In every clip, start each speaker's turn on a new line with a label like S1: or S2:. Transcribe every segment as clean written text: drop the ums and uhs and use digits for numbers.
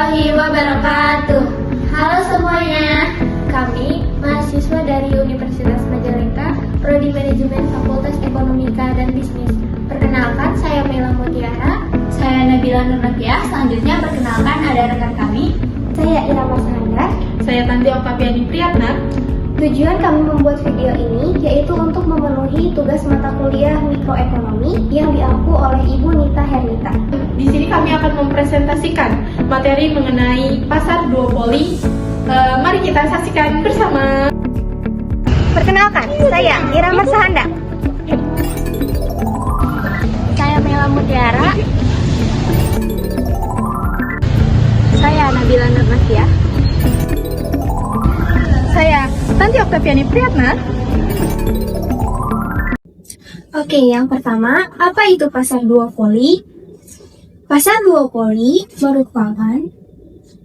S1: warahmatullahi wabarakatuh. Halo semuanya, kami mahasiswa dari Universitas Majalengka, Prodi Manajemen Fakultas Ekonomika dan Bisnis. Perkenalkan, saya Mela Mutiara.
S2: Saya Nabila Nurnakiah. Selanjutnya perkenalkan ada rekan kami.
S3: Saya Irama Sandra.
S4: Saya Tanti Oktaviani Priyatna.
S3: Tujuan kami membuat video ini yaitu untuk memenuhi tugas mata kuliah mikroekonomi yang diampu oleh Ibu Nita Hernita.
S4: Di sini kami akan mempresentasikan materi mengenai pasar duopoli. Mari kita saksikan bersama.
S3: Perkenalkan, saya Irama Sahanda.
S2: Saya Mela Mutiara. Saya Nabila Nurnakiah.
S4: Saya Tanti Oktaviani Priyatna.
S3: Oke, yang pertama, apa itu pasar duopoli? Pasar duopoli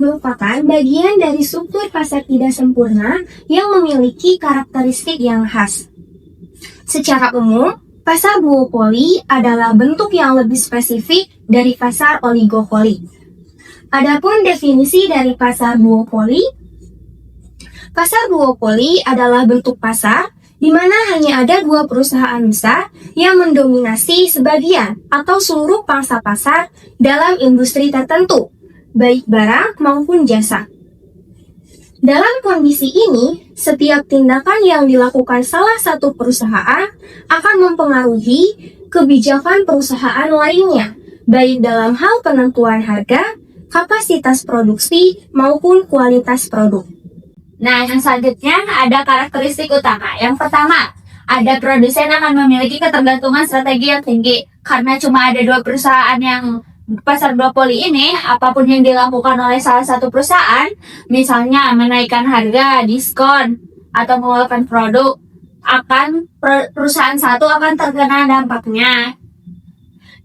S3: merupakan bagian dari struktur pasar tidak sempurna yang memiliki karakteristik yang khas. Secara umum, pasar duopoli adalah bentuk yang lebih spesifik dari pasar oligopoli. Adapun definisi dari pasar duopoli adalah bentuk pasar di mana hanya ada dua perusahaan besar yang mendominasi sebagian atau seluruh pangsa pasar dalam industri tertentu, baik barang maupun jasa. Dalam kondisi ini, setiap tindakan yang dilakukan salah satu perusahaan akan mempengaruhi kebijakan perusahaan lainnya, baik dalam hal penentuan harga, kapasitas produksi, maupun kualitas produk.
S2: Nah, yang selanjutnya ada karakteristik utama. Yang pertama, ada produsen akan memiliki ketergantungan strategi yang tinggi. Karena cuma ada dua perusahaan yang pasar duopoli ini, apapun yang dilakukan oleh salah satu perusahaan, misalnya menaikkan harga, diskon, atau mengeluarkan produk, perusahaan satu akan terkena dampaknya.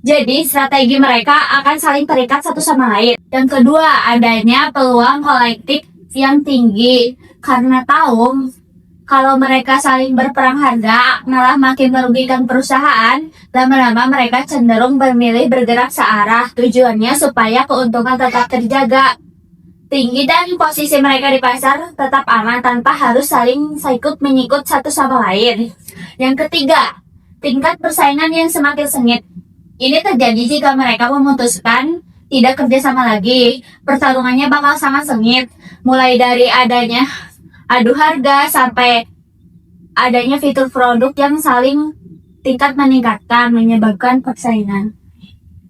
S2: Jadi, strategi mereka akan saling terikat satu sama lain. Yang kedua, adanya peluang kolektif yang tinggi, karena tahu kalau mereka saling berperang harga malah makin merugikan perusahaan. Lama-lama mereka cenderung memilih bergerak searah, tujuannya supaya keuntungan tetap terjaga tinggi dan posisi mereka di pasar tetap aman tanpa harus saling menyikut satu sama lain. Yang ketiga, tingkat persaingan yang semakin sengit. Ini terjadi jika mereka memutuskan tidak kerjasama lagi. Pertarungannya bakal sangat sengit, mulai dari adanya adu harga sampai adanya fitur produk yang saling meningkatkan, menyebabkan persaingan.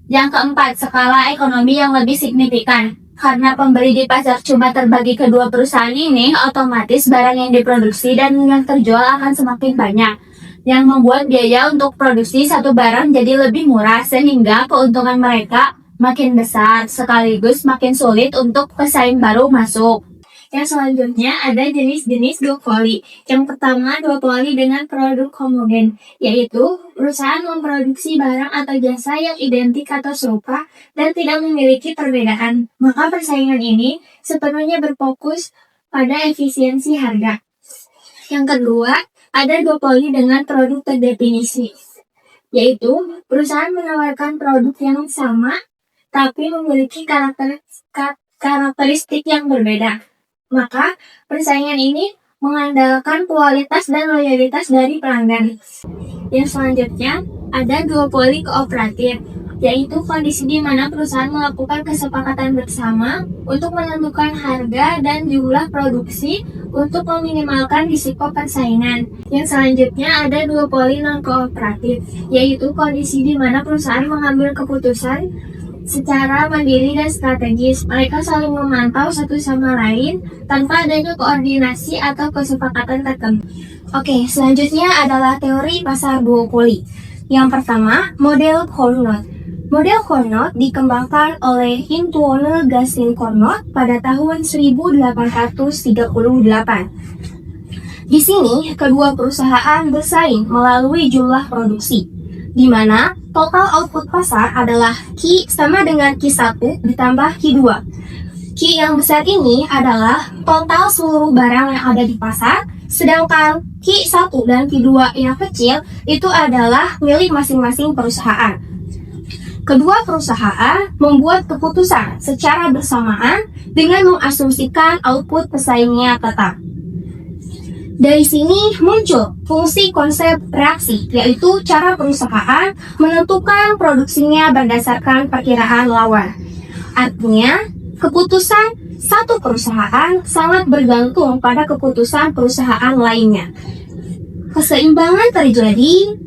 S2: Yang keempat, skala ekonomi yang lebih signifikan. Karena pembeli di pasar cuma terbagi kedua perusahaan ini, otomatis barang yang diproduksi dan yang terjual akan semakin banyak, yang membuat biaya untuk produksi satu barang jadi lebih murah, sehingga keuntungan mereka makin besar, sekaligus makin sulit untuk pesaing baru masuk. Yang selanjutnya ada jenis-jenis duopoli. Yang pertama, duopoli dengan produk homogen, yaitu perusahaan memproduksi barang atau jasa yang identik atau serupa dan tidak memiliki perbedaan. Maka persaingan ini sepenuhnya berfokus pada efisiensi harga. Yang kedua, ada duopoli dengan produk terdefinisi, yaitu perusahaan menawarkan produk yang sama tapi memiliki karakteristik yang berbeda. Maka, persaingan ini mengandalkan kualitas dan loyalitas dari pelanggan. Yang selanjutnya, ada duopoli kooperatif, yaitu kondisi di mana perusahaan melakukan kesepakatan bersama untuk menentukan harga dan jumlah produksi untuk meminimalkan risiko persaingan. Yang selanjutnya ada duopoli non-kooperatif, yaitu kondisi di mana perusahaan mengambil keputusan secara mandiri dan strategis. Mereka saling memantau satu sama lain tanpa adanya koordinasi atau kesepakatan tertentu.
S3: Oke, selanjutnya adalah teori pasar duopoli. Yang pertama, model Cournot. Model Cournot dikembangkan oleh Antoine Gaston Cournot pada tahun 1838. Di sini, kedua perusahaan bersaing melalui jumlah produksi, di mana total output pasar adalah Q sama dengan Q1 ditambah Q2. Q yang besar ini adalah total seluruh barang yang ada di pasar, sedangkan Q1 dan Q2 yang kecil itu adalah milik masing-masing perusahaan. Kedua perusahaan membuat keputusan secara bersamaan dengan mengasumsikan output pesaingnya tetap. Dari sini muncul fungsi konsep reaksi, yaitu cara perusahaan menentukan produksinya berdasarkan perkiraan lawan. Artinya, keputusan satu perusahaan sangat bergantung pada keputusan perusahaan lainnya. Keseimbangan terjadi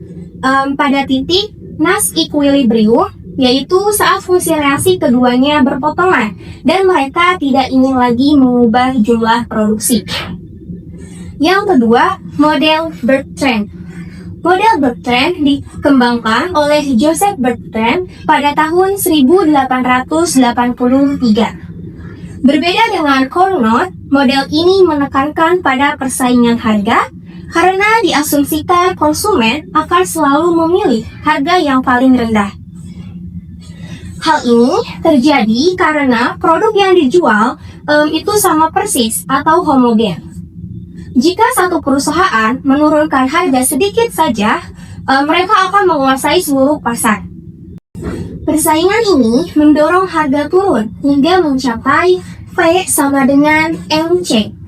S3: pada titik Nash equilibrium, yaitu saat fungsi reaksi keduanya berpotongan dan mereka tidak ingin lagi mengubah jumlah produksi. Yang kedua, model Bertrand. Model Bertrand dikembangkan oleh Joseph Bertrand pada tahun 1883. Berbeda dengan Carnot, model ini menekankan pada persaingan harga karena diasumsikan konsumen akan selalu memilih harga yang paling rendah. Hal ini terjadi karena produk yang dijual itu sama persis atau homogen. Jika satu perusahaan menurunkan harga sedikit saja, mereka akan menguasai seluruh pasar. Persaingan ini mendorong harga turun hingga mencapai V sama dengan MC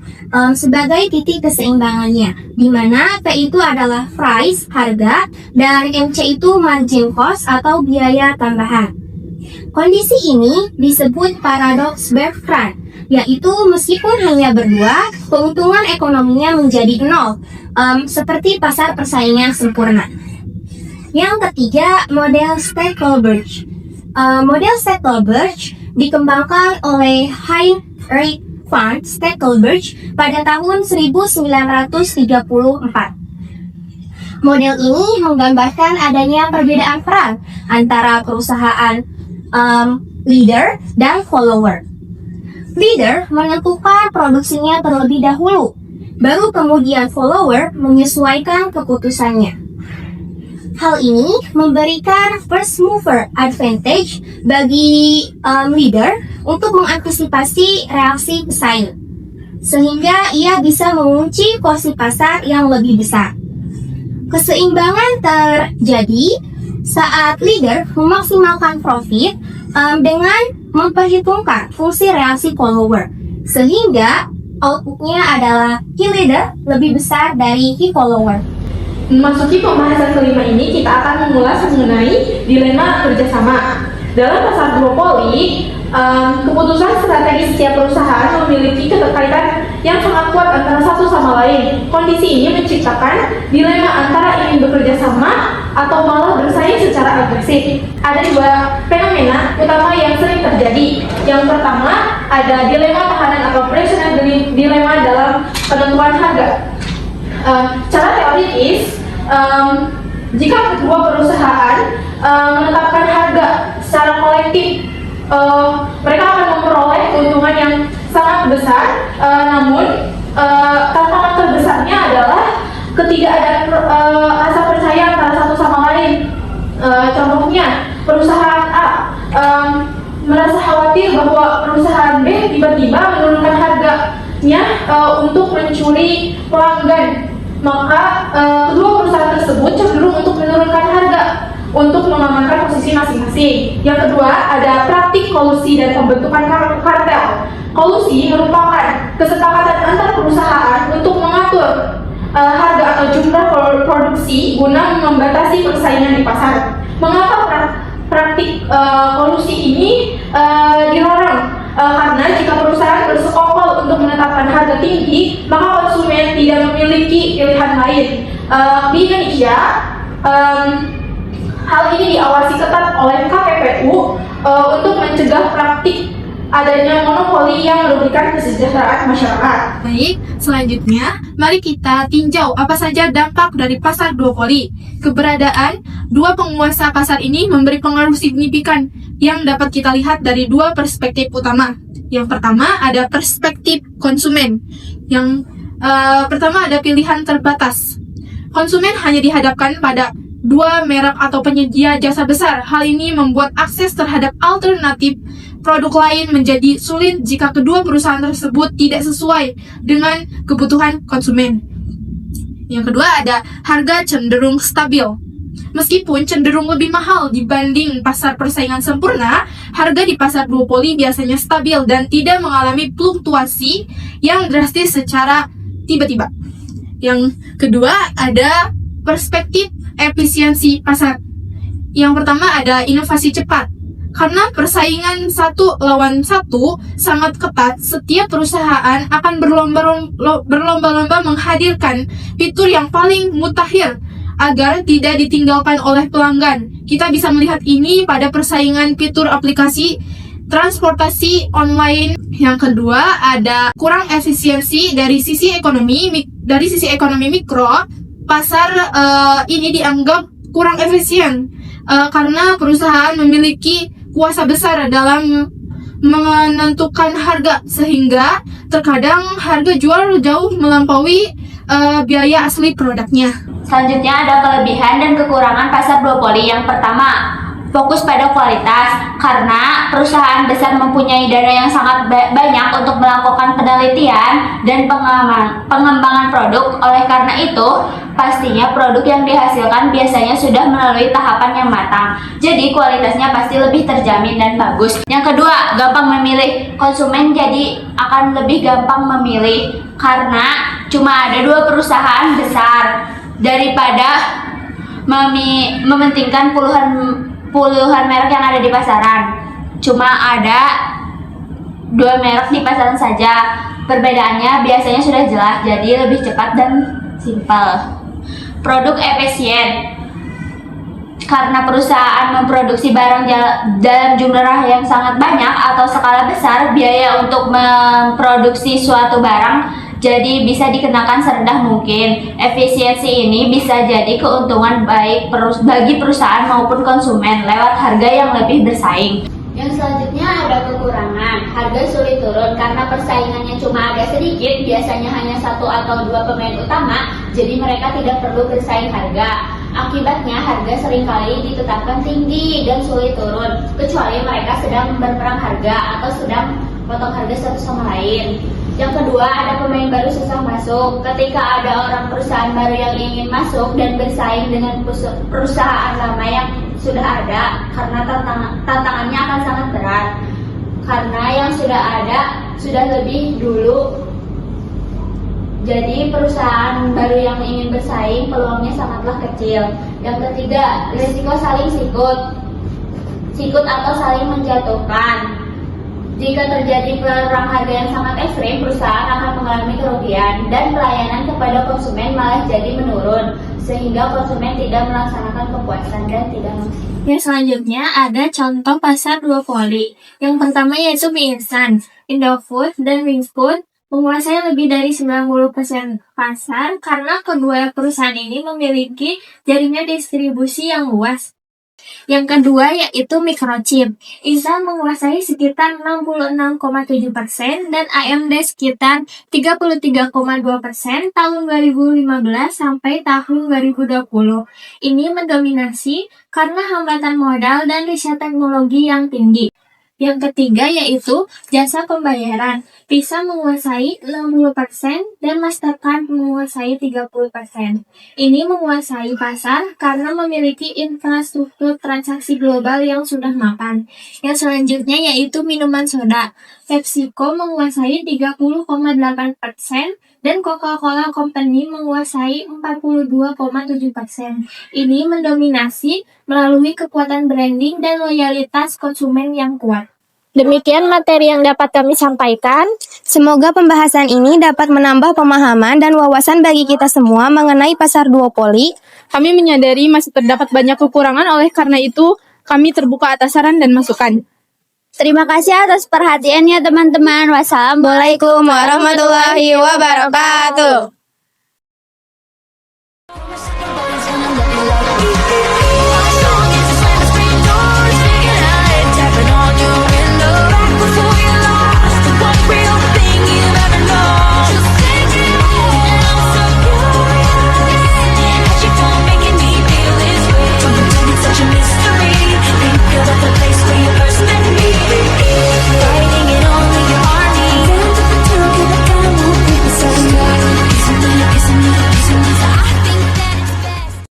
S3: sebagai titik keseimbangannya, di mana P itu adalah price, harga, dan MC itu margin cost atau biaya tambahan. Kondisi ini disebut paradoks Bertrand, yaitu meskipun hanya berdua, keuntungan ekonominya menjadi nol, seperti pasar persaingan sempurna. Yang ketiga, model Stackelberg. Model Stackelberg dikembangkan oleh Heinrich von Stackelberg pada tahun 1934. Model ini menggambarkan adanya perbedaan peran antara perusahaan leader dan follower. Leader menentukan produksinya terlebih dahulu, baru kemudian follower menyesuaikan keputusannya. Hal ini memberikan first mover advantage bagi leader untuk mengantisipasi reaksi pesaing, sehingga ia bisa mengunci porsi pasar yang lebih besar. Keseimbangan terjadi saat leader memaksimalkan profit dengan memperhitungkan fungsi reaksi follower, sehingga outputnya adalah key leader lebih besar dari key follower.
S4: Memasuki pembahasan kelima ini, kita akan mengulas mengenai dilema kerjasama. Dalam pasar duopoli, keputusan strategis setiap perusahaan memiliki keterkaitan yang sangat kuat antara satu sama lain. Kondisi ini menciptakan dilema antara ingin bekerja sama atau malah bersaing secara agresif. Ada dua fenomena utama yang sering terjadi. Yang pertama, ada dilema tahanan atau operational dilema dalam penentuan harga. Cara teoritis, jika kedua perusahaan menetapkan harga secara kolektif, mereka akan memperoleh keuntungan yang sangat besar. Namun tantangan terbesarnya adalah ketidakadaan rasa percaya antara satu sama lain. Contohnya, perusahaan A merasa khawatir bahwa perusahaan B tiba-tiba menurunkan harganya untuk mencuri pelanggan. Maka kedua perusahaan tersebut cenderung untuk menurunkan harga untuk mengamankan posisi masing-masing. Yang kedua, ada praktik kolusi dan pembentukan kartel. Kolusi merupakan kesepakatan antar perusahaan untuk mengatur harga atau jumlah produksi guna membatasi persaingan di pasar. Mengapa praktik kolusi ini dilarang? Karena jika perusahaan bersekongkol untuk menetapkan harga tinggi, maka konsumen tidak memiliki pilihan lain. Di Indonesia, hal ini diawasi ketat oleh KPPU untuk mencegah praktik adanya monopoli yang merugikan kesejahteraan masyarakat.
S5: Baik, selanjutnya mari kita tinjau apa saja dampak dari pasar duopoli. Keberadaan dua penguasa pasar ini memberi pengaruh signifikan yang dapat kita lihat dari dua perspektif utama. Yang pertama ada perspektif konsumen. Yang pertama ada pilihan terbatas. Konsumen hanya dihadapkan pada dua merek atau penyedia jasa besar. Hal ini membuat akses terhadap alternatif produk lain menjadi sulit jika kedua perusahaan tersebut tidak sesuai dengan kebutuhan konsumen. Yang kedua ada harga cenderung stabil. Meskipun cenderung lebih mahal dibanding pasar persaingan sempurna, harga di pasar duopoli biasanya stabil dan tidak mengalami fluktuasi yang drastis secara tiba-tiba. Yang kedua ada perspektif efisiensi pasar. Yang pertama ada inovasi cepat. Karena persaingan satu lawan satu sangat ketat, setiap perusahaan akan berlomba-lomba menghadirkan fitur yang paling mutakhir agar tidak ditinggalkan oleh pelanggan. Kita bisa melihat ini pada persaingan fitur aplikasi transportasi online. Yang kedua ada kurang efisiensi dari sisi ekonomi. Dari sisi ekonomi mikro, pasar ini dianggap kurang efisien karena perusahaan memiliki kuasa besar dalam menentukan harga, sehingga terkadang harga jual jauh melampaui biaya asli produknya.
S2: Selanjutnya ada kelebihan dan kekurangan pasar duopoli. Yang pertama, fokus pada kualitas, karena perusahaan besar mempunyai dana yang sangat banyak untuk melakukan penelitian dan pengembangan produk. Oleh karena itu, pastinya produk yang dihasilkan biasanya sudah melalui tahapan yang matang. Jadi kualitasnya pasti lebih terjamin dan bagus. Yang kedua, gampang memilih. Konsumen jadi akan lebih gampang memilih karena cuma ada 2 perusahaan besar daripada mementingkan puluhan merek yang ada di pasaran. Cuma ada 2 merek di pasaran saja. Perbedaannya biasanya sudah jelas, jadi lebih cepat dan simpel. Produk efisien, karena perusahaan memproduksi barang dalam jumlah yang sangat banyak atau skala besar, biaya untuk memproduksi suatu barang jadi bisa dikenakan serendah mungkin. Efisiensi ini bisa jadi keuntungan baik bagi perusahaan maupun konsumen lewat harga yang lebih bersaing.
S1: Yang selanjutnya ada kekurangan. Harga sulit turun karena persaingannya cuma ada sedikit, biasanya hanya 1 atau 2 pemain utama, jadi mereka tidak perlu bersaing harga. Akibatnya harga seringkali ditetapkan tinggi dan sulit turun, kecuali mereka sedang berperang harga atau sedang potong harga satu sama lain. Yang kedua, ada pemain baru susah masuk. Ketika ada orang perusahaan baru yang ingin masuk dan bersaing dengan perusahaan lama yang sudah ada, karena tantangannya akan sangat berat. Karena yang sudah ada sudah lebih dulu. Jadi perusahaan baru yang ingin bersaing peluangnya sangatlah kecil. Yang ketiga, risiko saling sikut atau saling menjatuhkan. Jika terjadi perang harga yang sangat ekstrim, perusahaan akan mengalami kerugian dan pelayanan kepada konsumen malah jadi menurun, sehingga konsumen tidak melaksanakan kepuasan dan tidak maksimal.
S3: Yang selanjutnya ada contoh pasar duopoli. Yang pertama yaitu mie instan. Indofood dan Wingfood menguasai lebih dari 90% pasar karena kedua perusahaan ini memiliki jaringan distribusi yang luas. Yang kedua yaitu microchip. Instan menguasai sekitar 66,7% dan AMD sekitar 33,2% tahun 2015 sampai tahun 2020. Ini mendominasi karena hambatan modal dan riset teknologi yang tinggi. Yang ketiga yaitu jasa pembayaran. Visa menguasai 60% dan Mastercard menguasai 30%. Ini menguasai pasar karena memiliki infrastruktur transaksi global yang sudah mapan. Yang selanjutnya yaitu minuman soda. PepsiCo menguasai 30,8% dan Coca-Cola Company menguasai 42,7%. Ini mendominasi melalui kekuatan branding dan loyalitas konsumen yang kuat.
S1: Demikian materi yang dapat kami sampaikan.
S3: Semoga pembahasan ini dapat menambah pemahaman dan wawasan bagi kita semua mengenai pasar duopoli.
S4: Kami menyadari masih terdapat banyak kekurangan, oleh karena itu kami terbuka atas saran dan masukan.
S2: Terima kasih atas perhatiannya teman-teman. Wassalamualaikum
S3: Waalaikumsalam warahmatullahi wabarakatuh.